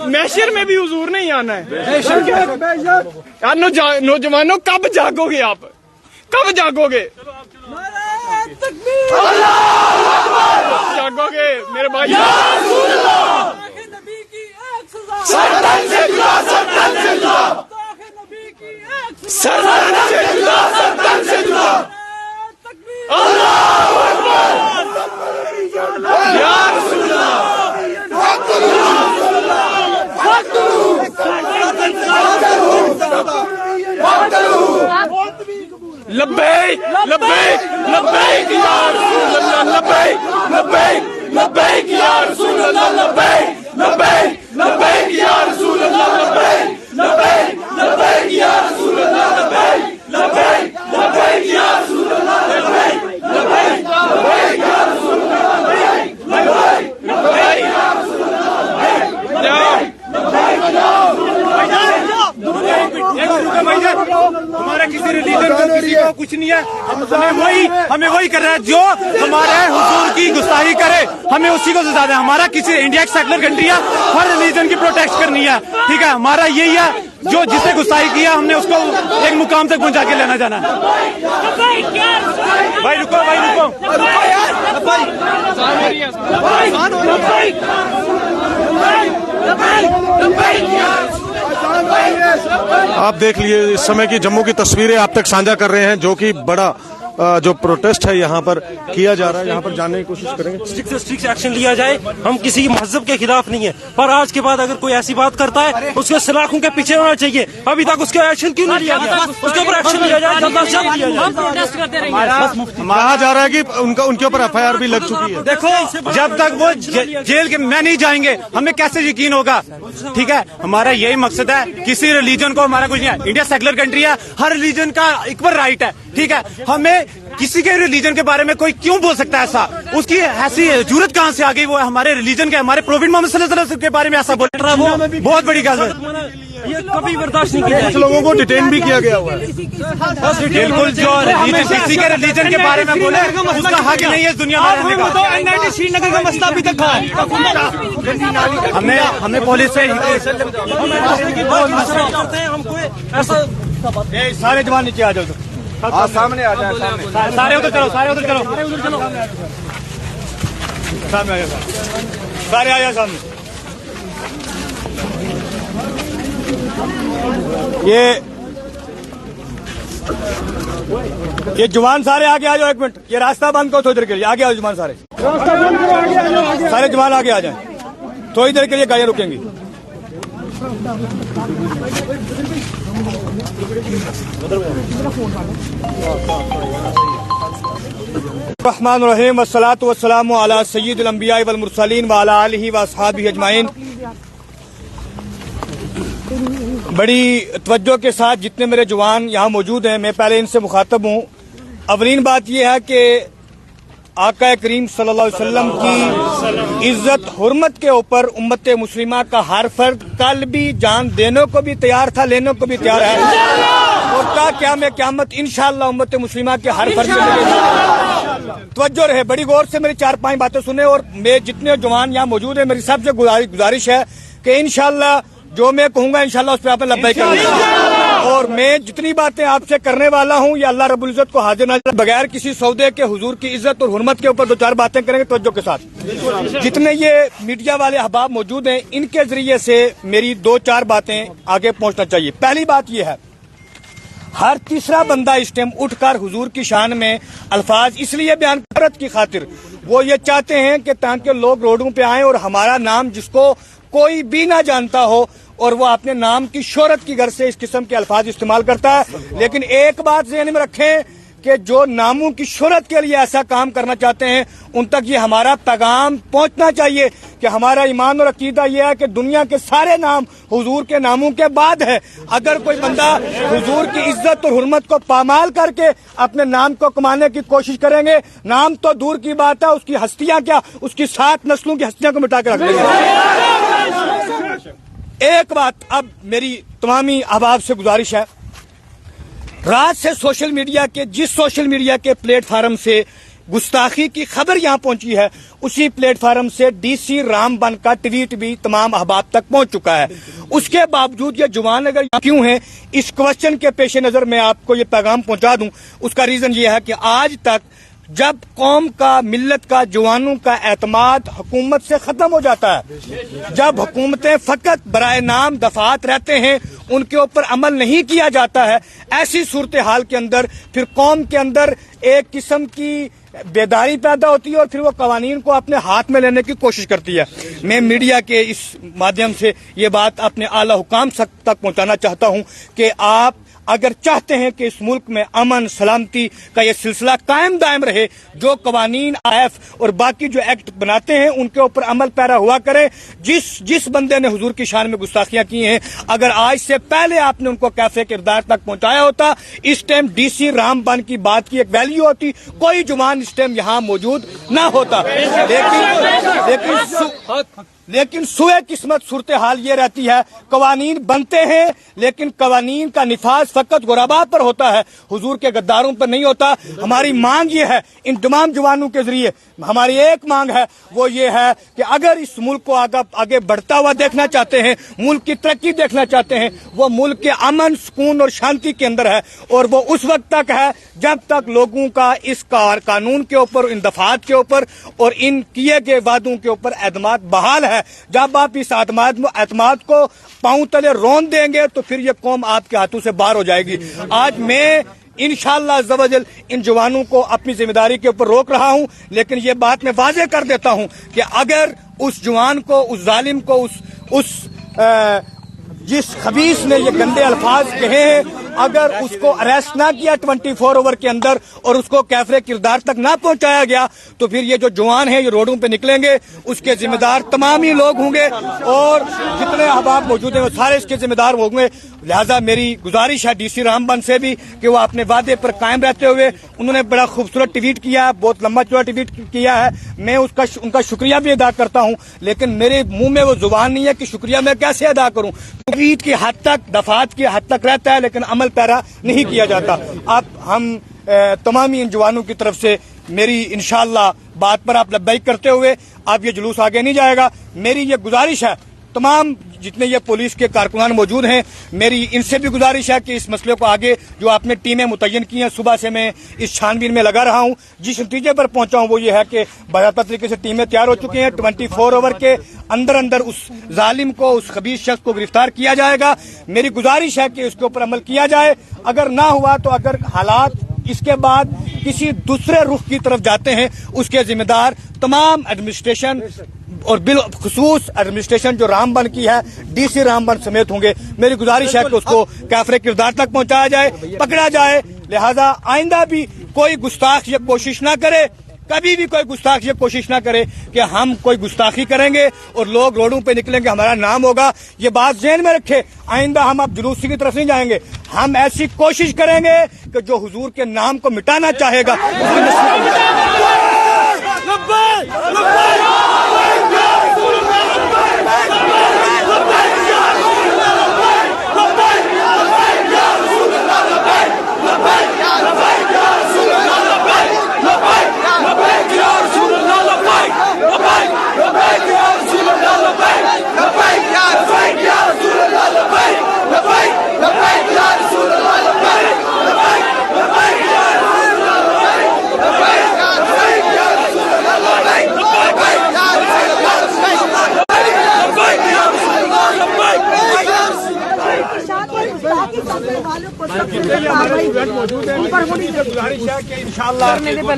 محشر میں بھی حضور نہیں آنا ہے یار نوجوانوں کب جاگو گے آپ کب جاگو گے جاگو گے میرے بھائی لبیک لبیک لبیک یا رسول اللہ لبیک لبیک لبیک یا رسول اللہ لبیک لبیک لبیک یا رسول اللہ لبیک لبیک لبیک یا رسول اللہ لبیک لبیک لبیک یا رسول اللہ لبیک لبیک لبیک یا رسول اللہ لبیک لبیک لبیک یا رسول اللہ ہمارا کسی ریلیجن کو کسی کو کچھ نہیں ہے ہمیں وہی کر رہا ہے جو ہمارے حضور کی گستاخی کرے ہمیں اسی کو سزا دیں ہمارا کسی انڈیا ایک سیکولر کنٹری ہے ہر ریلیجن کی پروٹیکٹ کرنی ہے ٹھیک ہے ہمارا یہی ہے جو جس نے گستاخی کیا ہم نے اس کو ایک مقام تک پہنچا کے لینا جانا ہے بھائی رکو آپ دیکھ لیے اس سمے کی جموں کی تصویریں آپ تک سانجھا کر رہے ہیں جو کہ بڑا جو پروٹیسٹ ہے یہاں پر کیا جا رہا ہے یہاں پر جاننے کی کوشش کریں گے اسٹرکٹ سے اسٹرکٹ ایکشن لیا جائے ہم کسی مذہب کے خلاف نہیں ہے پر آج کے بعد اگر کوئی ایسی بات کرتا ہے اس کے سلاخوں کے پیچھے ہونا چاہیے ابھی تک اس کا ایکشن کیوں نہیں لیا گیا اس کے اوپر ایکشن لیا جائے جلد از جلد لیا جائے کہا جا رہا ہے کہ ان کے اوپر ایف آئی آر بھی لگ چکی ہے دیکھو جب تک وہ جیل کے میں نہیں جائیں گے ہمیں کیسے یقین ہوگا ٹھیک ہے ہمارا یہی مقصد ہے کسی ریلیجن کو ہمارا کچھ نہیں ہے انڈیا سیکولر کنٹری ہے ہر ریلیجن کا اکول رائٹ ہے ٹھیک ہے ہمیں کسی کے ریلیجن کے بارے میں کوئی کیوں بول سکتا ہے ایسا اس کی ایسی ضرورت کہاں سے آ گئی وہ ہمارے ریلیجن کے ہمارے پروفیٹ محمد صلی اللہ علیہ وسلم کے بارے میں ایسا بول رہا ہے وہ بہت بڑی بات ہے یہ کبھی برداشت نہیں کیا کچھ لوگوں کو ڈیٹین بھی کیا گیا ہوا ہے بالکل جو کسی کے ریلیجن کے بارے میں بولے اس کا حق نہیں ہے اس دنیا میں رہنے کا شری نگر کا مسئلہ ابھی تک ہمیں پولیس سے ہم کو ایسا سارے جوان نیچے آ جاؤ سامنے آ جائیں سارے ادھر چلو سارے ادھر چلو سامنے آ جاؤ سارے آ جاؤ سامنے یہ جوان سارے آگے آ جاؤ ایک منٹ یہ راستہ بند کرو تھوڑی دیر کے لیے آگے آؤ جوان سارے جوان آگے آ جائیں تھوڑی دیر کے لیے گاڑیاں رکیں گی الرحمن الرحیم والصلاة والسلام علی سید الانبیاء والمرسلین وعلی آلہ واصحابہ اجمعین بڑی توجہ کے ساتھ جتنے میرے جوان یہاں موجود ہیں میں پہلے ان سے مخاطب ہوں اولین بات یہ ہے کہ آقا کریم صلی اللہ علیہ وسلم کی عزت حرمت کے اوپر امت مسلمہ کا ہر فرد کل بھی جان دینے کو بھی تیار تھا لینے کو بھی تیار ہے اور تا قیام قیامت انشاءاللہ امت مسلمہ کے ہر فرد کے لیے توجہ رہے بڑی غور سے میری 4-5 باتیں سنیں اور میں جتنے جوان یہاں موجود ہیں میری سب سے گزارش ہے کہ انشاءاللہ جو میں کہوں گا انشاءاللہ اس پہ آپ لبیک کریں گے اور میں جتنی باتیں آپ سے کرنے والا ہوں یہ اللہ رب العزت کو حاضر ناظر بغیر کسی سودے کے حضور کی عزت اور حرمت کے اوپر 2-4 باتیں کریں گے توجہ کے ساتھ جتنے یہ میڈیا والے احباب موجود ہیں ان کے ذریعے سے میری 2-4 باتیں آگے پہنچنا چاہیے پہلی بات یہ ہے ہر تیسرا بندہ اس ٹائم اٹھ کر حضور کی شان میں الفاظ اس لیے بیان کرت کی خاطر وہ یہ چاہتے ہیں کہ تاکہ لوگ روڈوں پہ آئیں اور ہمارا نام جس کو کوئی بھی نہ جانتا ہو اور وہ اپنے نام کی شہرت کی غرض سے اس قسم کے الفاظ استعمال کرتا ہے لیکن ایک بات ذہن میں رکھیں کہ جو ناموں کی شہرت کے لیے ایسا کام کرنا چاہتے ہیں ان تک یہ ہمارا پیغام پہنچنا چاہیے کہ ہمارا ایمان اور عقیدہ یہ ہے کہ دنیا کے سارے نام حضور کے ناموں کے بعد ہے اگر کوئی بندہ حضور کی عزت اور حرمت کو پامال کر کے اپنے نام کو کمانے کی کوشش کریں گے نام تو دور کی بات ہے اس کی ہستیاں کیا اس کی 7 نسلوں کی ہستیاں کو مٹا کے رکھ دیں گے ایک بات اب میری تمامی احباب سے گزارش ہے رات سے سوشل میڈیا کے جس سوشل میڈیا کے پلیٹ فارم سے गुस्ताखी की खबर यहाँ पहुंची है, उसी प्लेटफार्म से डीसी रामबन का ट्वीट भी तमाम अहबाब तक पहुंच चुका है। उसके बावजूद ये जुबान अगर क्यों है, इस क्वेश्चन के पेश नजर मैं आपको ये पैगाम पहुंचा दूं। उसका रीजन ये है कि आज तक जब कौम का, मिल्लत का, जवानों का एतमाद हुकूमत से खत्म हो जाता है, जब हुकूमतें फकत बराए नाम दफात रहते हैं, उनके ऊपर अमल नहीं किया जाता है, ऐसी सूरत हाल के अंदर फिर कौम के अंदर एक किस्म की बेदारी पैदा होती है और फिर वो कवानीन को अपने हाथ में लेने की कोशिश करती है। मैं मीडिया के इस माध्यम से ये बात अपने आला हुकाम तक पहुंचाना चाहता हूं कि आप अगर चाहते हैं कि इस मुल्क में अमन सलामती का ये सिलसिला कायम दायम रहे, जो कवानीन आईएफ और बाकी जो एक्ट बनाते हैं उनके ऊपर अमल पैरा हुआ करे। जिस बंदे ने हुजूर की शान में गुस्ताखियां की हैं, अगर आज से पहले आपने उनको कैफे किरदार तक पहुंचाया होता, इस टाइम डीसी रामबन की बात की एक वैल्यू होती, कोई जुबान इस टाइम यहाँ मौजूद न होता। लेकिन सुए किस्मत सूरत हाल ये रहती है, कवानीन बनते हैं लेकिन कवानीन का निफाज फकत गुरबा पर होता है, हुजूर के गद्दारों पर नहीं होता। हमारी मांग ये है, इन तमाम जवानों के जरिए हमारी एक मांग है, वो ये है कि अगर इस मुल्क को आगे बढ़ता हुआ देखना चाहते हैं, मुल्क की तरक्की देखना चाहते हैं, वो मुल्क के अमन सुकून और शांति के अंदर है, और वो उस वक्त तक है जब तक लोगों का इस कानून के ऊपर, इन दफात के ऊपर और इन किए गए वादों के ऊपर एतमाद बहाल है। जब आप इस एतमाद को पांव तले रोन देंगे तो फिर ये कौम आपके हाथों से बाहर हो जाएगी। आज मैं इंशाअल्लाह अज़्ज़वजल इन जवानों को अपनी जिम्मेदारी के ऊपर रोक रहा हूं, लेकिन ये बात मैं वाज़ेह कर देता हूं कि अगर उस जवान को, उस जालिम को, जिस खबीस ने ये गंदे अल्फाज कहे हैं, अगर उसको अरेस्ट ना किया 24 आवर के अंदर और उसको कैफरे किरदार तक ना पहुंचाया गया, तो फिर ये जो जवान हैं ये रोडों पे निकलेंगे, उसके जिम्मेदार तमाम ही लोग होंगे और जितने अहबाब मौजूद हैं वो सारे इसके जिम्मेदार होंगे। लिहाजा मेरी गुजारिश है डीसी रामबन से भी कि वो अपने वादे पर कायम रहते हुए, उन्होंने बड़ा खूबसूरत ट्वीट किया, बहुत लंबा चौड़ा ट्वीट किया है, मैं उनका शुक्रिया भी अदा करता हूं, लेकिन मेरे मुंह में वो जुबान नहीं है कि शुक्रिया मैं कैसे अदा करूं। ट्वीट की हद तक, दफात की हद तक रहता है, लेकिन अमल पैरा नहीं किया जाता। अब हम तमाम इन जवानों की तरफ से मेरी इंशाअल्लाह बात पर आप लब्बैक करते हुए, अब ये जुलूस आगे नहीं जाएगा। मेरी ये गुजारिश है, तमाम जितने ये पुलिस के कारकुनान मौजूद हैं, मेरी इनसे भी गुजारिश है कि इस मसले को आगे, जो आपने टीमें मुतय्यन की हैं, सुबह से मैं इस छानबीन में लगा रहा हूं, जिस नतीजे पर पहुंचा हूं वो ये है कि बाकायदा तरीके से टीमें तैयार हो चुकी हैं। 24 आवर के अंदर अंदर उस जालिम को, उस खबीस शख्स को गिरफ्तार किया जाएगा। मेरी गुजारिश है कि उसके ऊपर अमल किया जाए। अगर ना हुआ तो अगर हालात इसके बाद किसी दूसरे रुख की तरफ जाते हैं, उसके जिम्मेदार तमाम एडमिनिस्ट्रेशन और बिलखुसूस एडमिनिस्ट्रेशन जो रामबन की है, डीसी रामबन समेत होंगे। मेरी गुजारिश है कि उसको कैफरे किरदार तक पहुंचाया जाए, पकड़ा जाए। लिहाजा आइंदा भी कोई गुस्ताख ये कोशिश ना करे, कभी भी कोई गुस्ताखी कोशिश ना करे कि हम कोई गुस्ताखी करेंगे और लोग रोडों पे निकलेंगे, हमारा नाम होगा। ये बात ज़हन में रखे, आइंदा हम अब जुलूसी की तरफ नहीं जाएंगे। हम ऐसी कोशिश करेंगे कि जो हुजूर के नाम को मिटाना चाहेगा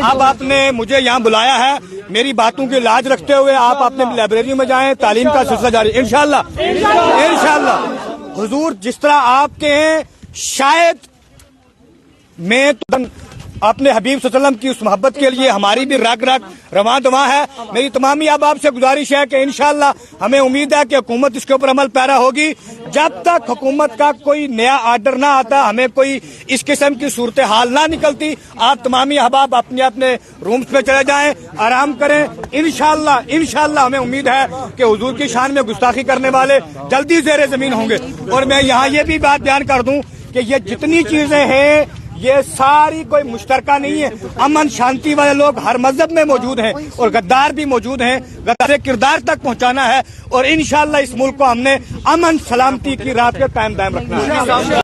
अब आपने मुझे यहाँ बुलाया है, मेरी बातों की लाज रखते हुए आप अपने लाइब्रेरी में जाएं, तालीम का सिलसिला जारी इंशाअल्लाह। हुजूर जिस तरह आपके हैं, शायद मैं तो अपने हबीब सल्लल्लाहु अलैहि वसल्लम की उस मोहब्बत के लिए हमारी भी रग रग रवां दवा है। मेरी तमामी अब आपसे गुजारिश है कि इंशाअल्लाह हमें उम्मीद है कि हुकूमत इसके ऊपर अमल पैरा होगी। जब तक हुकूमत का कोई नया आर्डर ना आता, हमें कोई इस किस्म की सूरत हाल ना निकलती, आप तमामी अहबाब अपने अपने रूम्स पे चले जाएं, आराम करें। इंशाअल्लाह हमें उम्मीद है कि हुजूर की शान में गुस्ताखी करने वाले जल्दी ज़ेरे ज़मीन होंगे। और मैं यहाँ ये भी बात बयान कर दूं कि ये जितनी चीजें हैं یہ ساری کوئی مشترکہ نہیں ہے. امن شانتی والے لوگ ہر مذہب میں موجود ہیں اور غدار بھی موجود ہیں. غدار کردار تک پہنچانا ہے اور انشاءاللہ اس ملک کو ہم نے امن سلامتی کی راہ پہ قائم دائم رکھنا ہے.